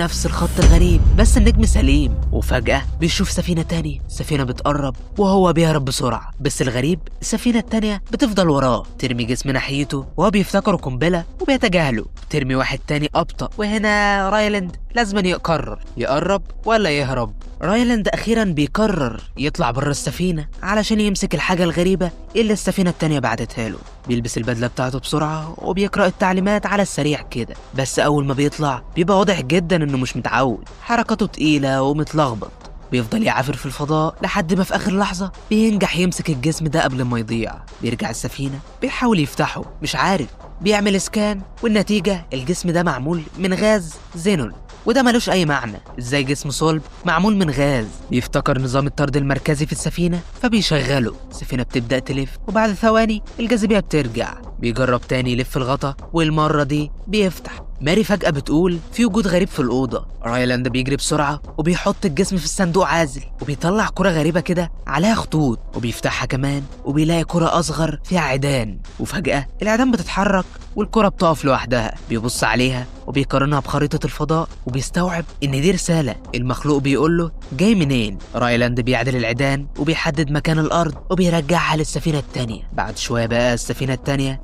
نفس الخط الغريب بس النجم سليم. وفجأة بيشوف سفينة تانية، سفينة بتقرب وهو بيهرب بسرعة، بس الغريب السفينة التانية بتفضل وراه، ترمي جسم ناحيته وهو بيفتكره قنبلة وبيتجاهله، ترمي واحد تاني أبطأ. وهنا رايلاند لازم يقرر يقرب ولا يهرب. رايلاند أخيرا بيقرر يطلع بره السفينة علشان يمسك الحاجة الغريبة اللي السفينة التانية بعتتها له. بيلبس البدلة بتاعته بسرعة وبيقرأ التعليمات على السريع كده، بس أول ما بيطلع بيبقى واضح جدا إنه مش متعود، حركاته تقيلة ومتلخبط. بيفضل يعافر في الفضاء لحد ما في آخر لحظة بينجح يمسك الجسم ده قبل ما يضيع. بيرجع السفينة بيحاول يفتحه، مش عارف، بيعمل سكان والنتيجة الجسم ده معمول من غاز زينون، وده ملوش أي معنى. إزاي جسم صلب معمول من غاز؟ بيفتكر نظام الطرد المركزي في السفينة فبيشغله. السفينة بتبدأ تلف وبعد ثواني الجاذبية بترجع. بيجرب تاني يلف الغطا والمرة دي بيفتح. ماري فجأة بتقول في وجود غريب في الأوضة. رايلاند بيجري بسرعة وبيحط الجسم في الصندوق عازل، وبيطلع كرة غريبة كده عليها خطوط، وبيفتحها كمان وبيلاقي كرة أصغر فيها عيدان. وفجأة العيدان بتتحرك والكرة بتقف لوحدها. بيبص عليها وبيقارنها بخريطة الفضاء وبيستوعب إن دي رسالة. المخلوق بيقول له جاي منين. رايلاند بيعدل العيدان وبيحدد مكان الأرض وبيرجعها للسفينة التانية. بعد شوية بقى السفينة التانية